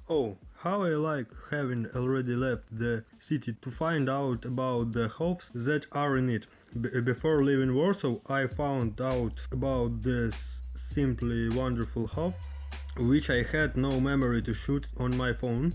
Oh, how I like having already left the city to find out about the HOFs that are in it. Before leaving Warsaw, I found out about this simply wonderful HOF, which I had no memory to shoot on my phone.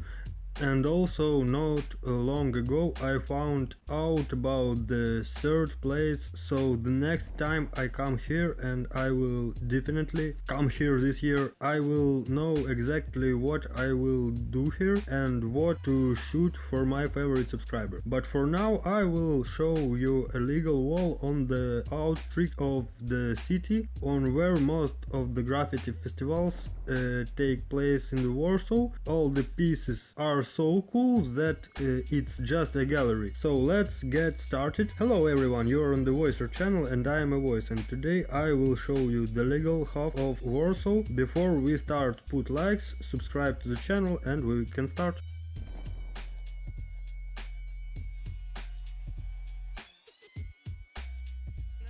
And also, not long ago, I found out about the third place, so the next time I come here, and I will definitely come here this year, I will know exactly what I will do here and what to shoot for my favorite subscriber. But for now, I will show you a legal wall on the outskirts of the city, on where most of the graffiti festivals take place in the Warsaw. All the pieces are so cool that it's just a gallery. So let's get started. Hello everyone, you are on the Voicer channel and I am a voice, and today I will show you the legal HOF of Warsaw. Before we start, put likes, subscribe to the channel, and we can start.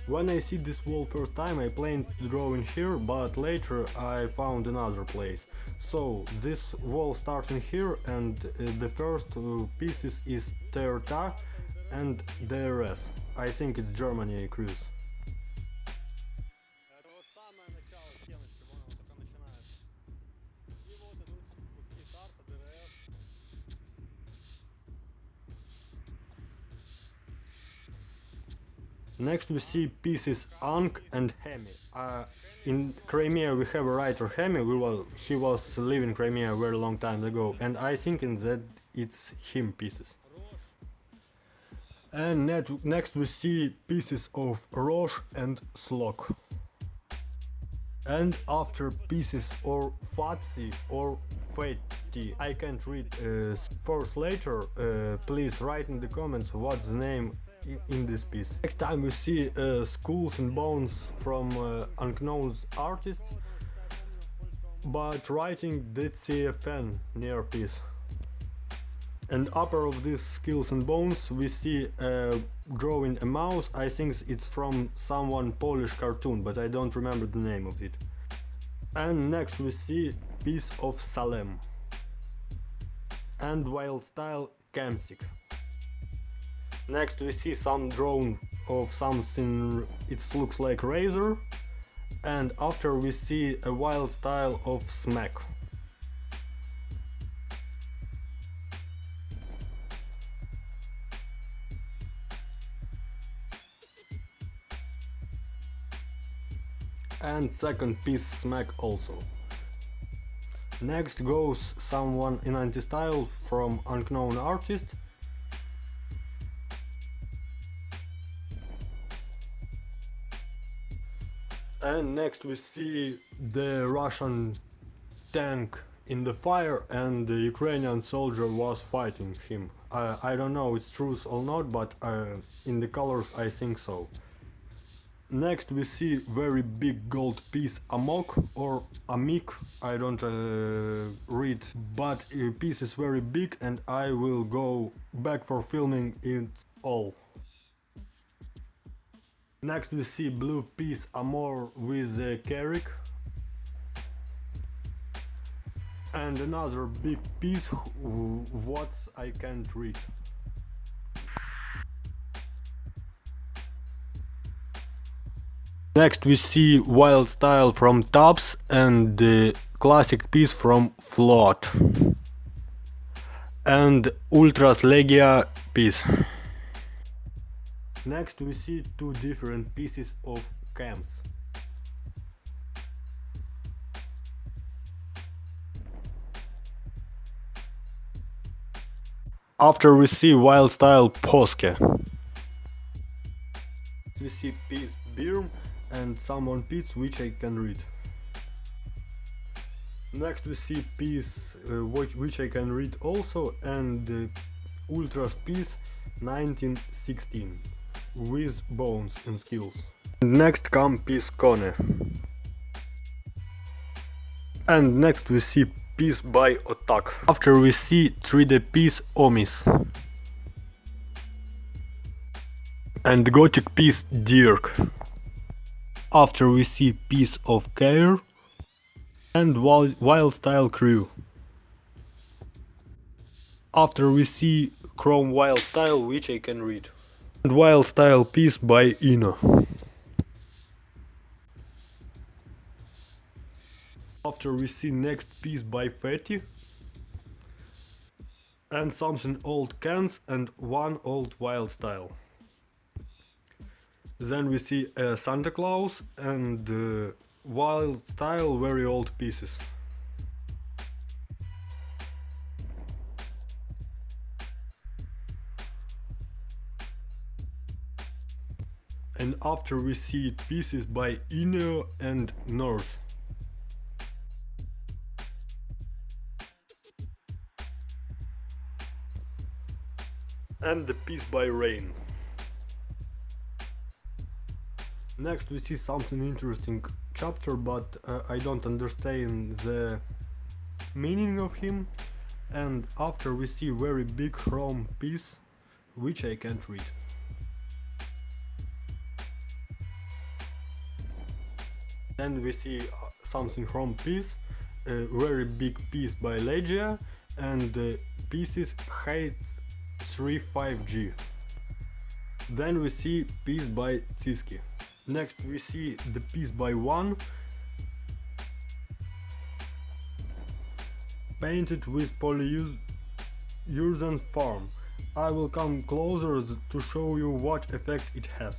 When I see this wall first time, I planned to draw in here, but later I found another place. So this wall starts in here, and the first pieces is Terta and DRS. I think it's Germany cruise. Next we see pieces Ang and Hemi. In Crimea we have a writer Hemi, he was living in Crimea a very long time ago, and I think that it's him pieces. And next we see pieces of Roche and Slok. And after pieces or Fatsi or Feti, I can't read first later, please write in the comments what's the name in this piece. Next time we see skulls and bones from unknown artists, but writing DCFN near piece. And upper of these skulls and bones we see drawing a mouse. I think it's from someone Polish cartoon, but I don't remember the name of it. And next we see piece of Salem and wild style Kamsik. Next we see some drawing of something, it looks like razor, and after we see a wild style of Smack. And second piece Smack also. Next goes someone in anti-style from unknown artist. And next we see the Russian tank in the fire and the Ukrainian soldier was fighting him. I don't know it's true or not, but in the colors I think so. Next we see very big gold piece Amok or Amik, I don't read, but piece is very big and I will go back for filming it all. Next we see blue piece Amor with Carrick. And another big piece what I can't read. Next we see wild style from Tops and the classic piece from Float. And Ultras Legia piece. Next we see two different pieces of cams. After we see wild style Poske. We see piece Birm and someone piece which I can read. Next we see piece which I can read also, and the Ultras piece 1916 with bones and skills. Next come piece Kone. And next we see piece by Otak. After we see 3D piece Omis. And Gothic piece Dirk. After we see piece of Care and Wild Style Crew. After we see Chrome Wild Style, which I can read. And Wild Style piece by Ino. After we see next piece by Fetty. And something old cans and one old Wild Style. Then we see Santa Claus and Wild Style very old pieces. And after we see pieces by Ineo and North. And the piece by Rain. Next we see something interesting chapter, but I don't understand the meaning of him. And after we see very big chrome piece, which I can't read. Then we see something chrome piece, a very big piece by Legia, and pieces height 35G. Then we see piece by Tsiski. Next we see the piece by One, painted with polyurethane foam. I will come closer to show you what effect it has.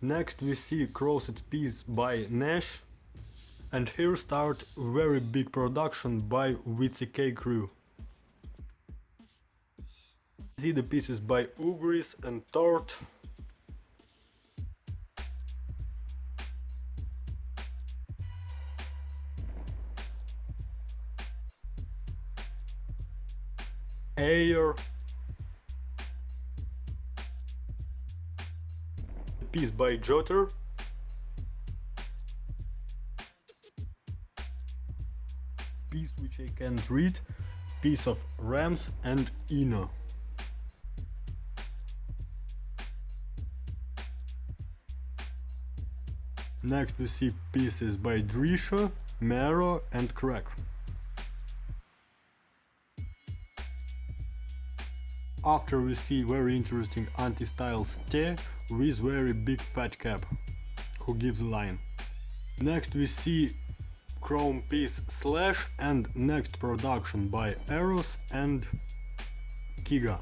Next we see crossed piece by Nash, and here start very big production by VCK crew. See the pieces by Ugris and Tort. Ayer. The piece by Jotter. Piece which I can't read. Piece of Rams and Ino. Next we see pieces by Drisha, Mero and Crack. After we see very interesting anti-style Ste with very big fat cap, who gives a line. Next we see chrome piece Slash and next production by Eros and Kiga.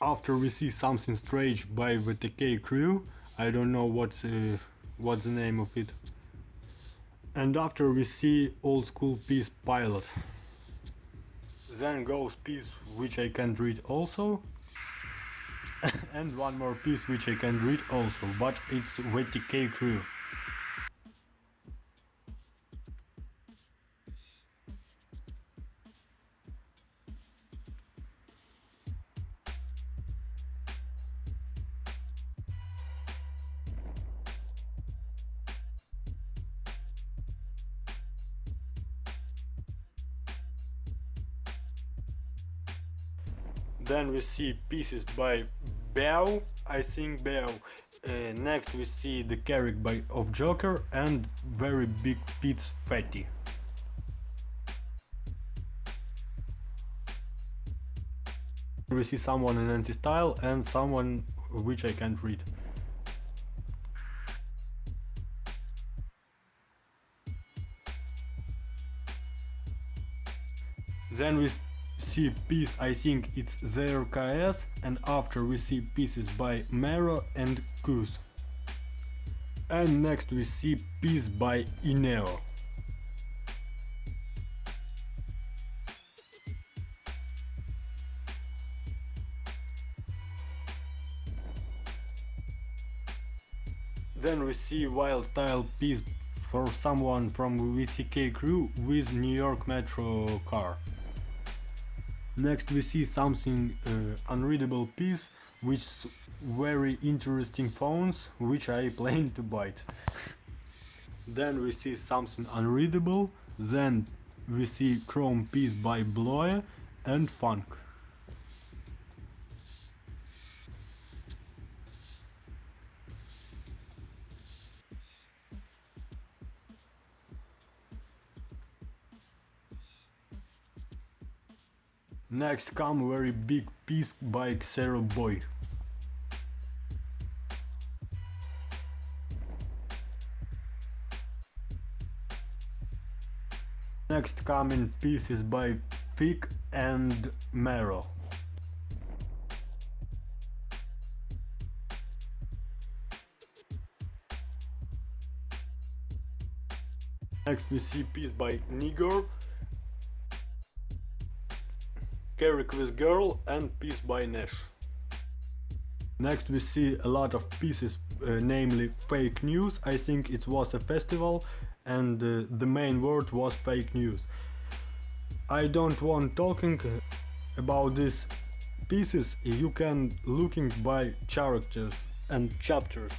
After we see something strange by VTK crew, I don't know what's the name of it. And after we see old school piece Pilot. Then goes piece which I can't read also. And one more piece which I can read also, but it's VTK crew. Then we see pieces by Bao, I think Bao. Next we see the carrick by of Joker and very big piece Fatty. We see someone in anti-style and someone which I can't read. Then we see piece, I think it's their KS, and after we see pieces by Mero and Kuz. And next we see piece by Ineo. Then we see wild style piece for someone from VCK crew with New York Metro car. Next we see something unreadable piece which very interesting phones which I plan to buy. Then we see something unreadable, then we see chrome piece by Bloya and Funk. Next come very big piece by Xero Boy. Next coming pieces by Fig and Mero. Next we see piece by Nigor, Carrick with Girl and piece by Nash. Next we see a lot of pieces, namely fake news. I think it was a festival and the main word was fake news. I don't want talking about these pieces. You can looking by characters and chapters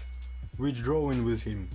which drawing with him.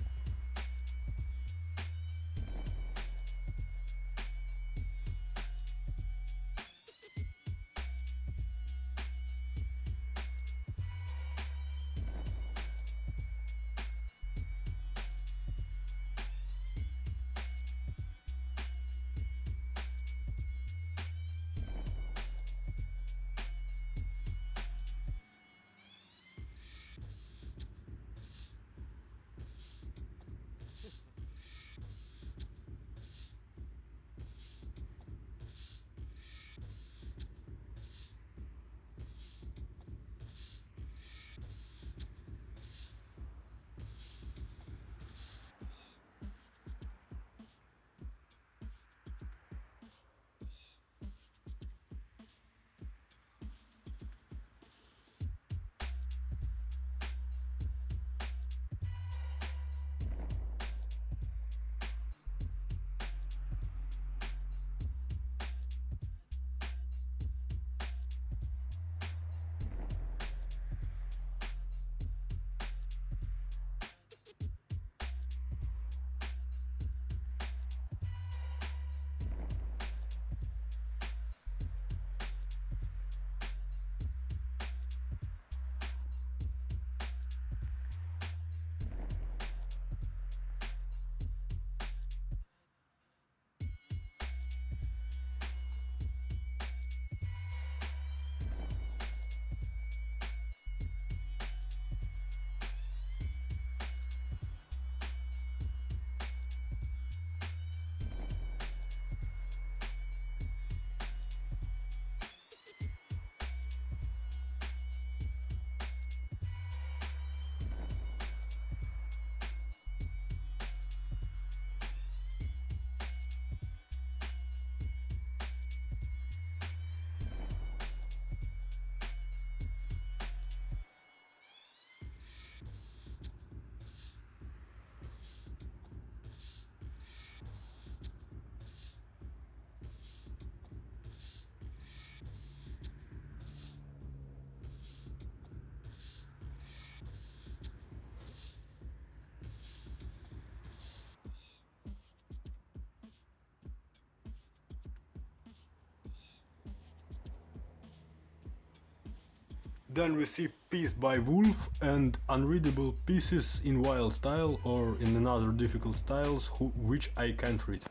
Then we see piece by Wolf and unreadable pieces in wild style or in another difficult styles which I can't read.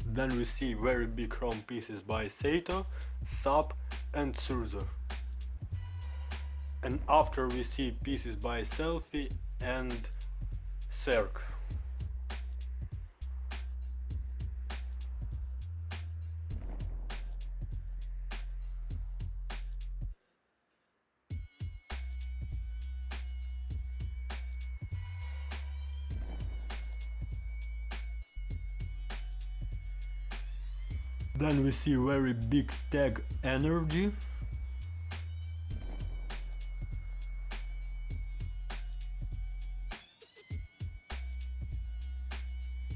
Then we see very big chrome pieces by Sato, Sub and Surzer. And after we see pieces by Selfie and Serk. Then we see very big tag energy.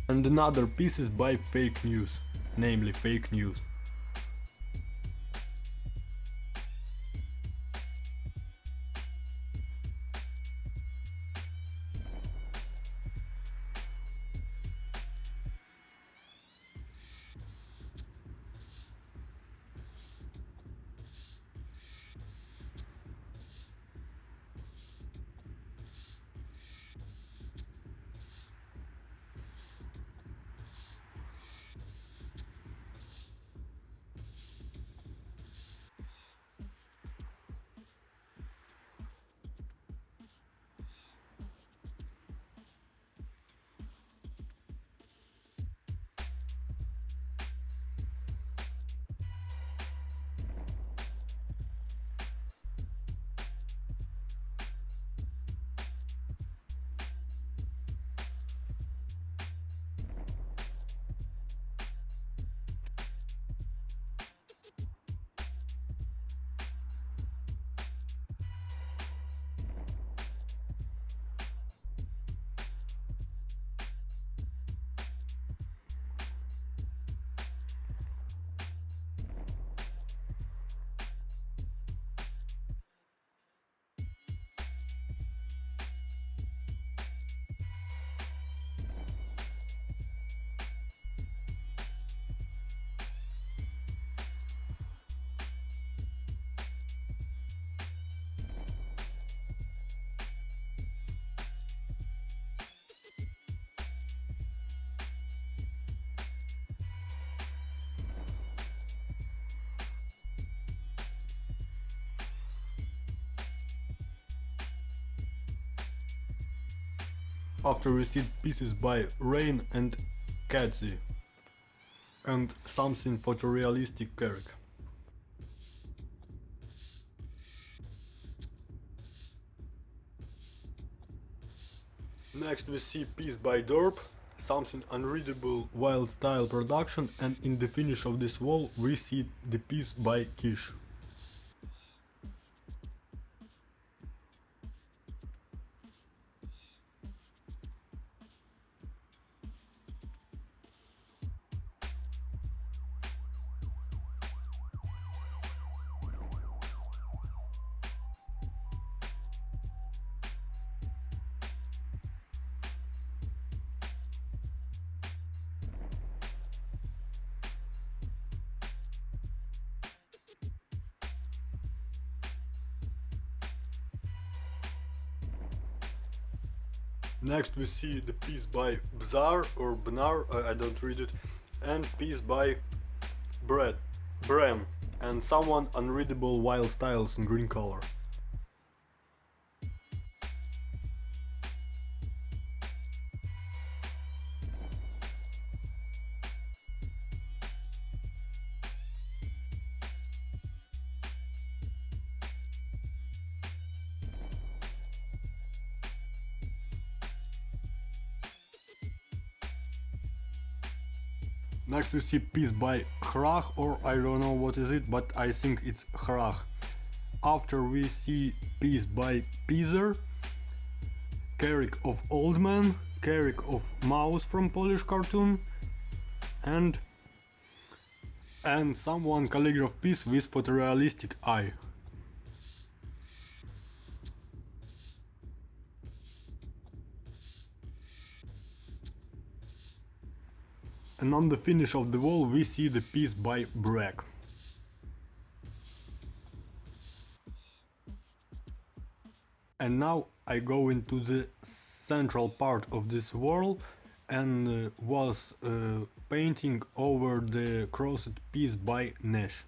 And another piece is by fake news, namely fake news. After we see pieces by Rain and Katzy and something photorealistic character. Next we see piece by Derp, something unreadable wild style production, and in the finish of this wall we see the piece by Kish. Next we see the piece by Bzar or Bnar, I don't read it, and piece by Bren, and someone unreadable wild styles in green color. Next we see piece by Hrach, or I don't know what is it, but I think it's Hrach. After we see piece by Pizer, Carrick of Old Man, Carrick of Mouse from Polish cartoon, and someone calligraph piece with photorealistic eye. And on the finish of the wall we see the piece by Brack. And now I go into the central part of this wall and was painting over the crossed piece by Nash.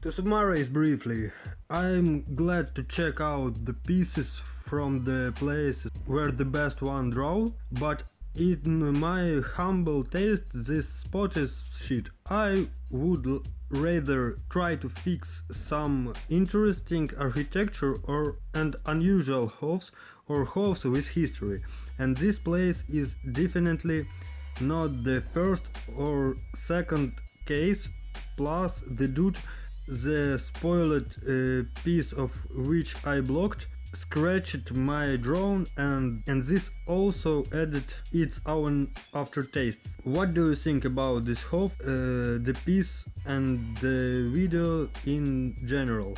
To summarize briefly, I'm glad to check out the pieces from the places where the best one draw, but in my humble taste this spot is shit. I would rather try to fix some interesting architecture and unusual hofs or hofs with history, and this place is definitely not the first or second case. Plus the dude, the spoiled piece of which I blocked, scratched my drone, and this also added its own aftertastes. What do you think about this HOF, the piece and the video in general?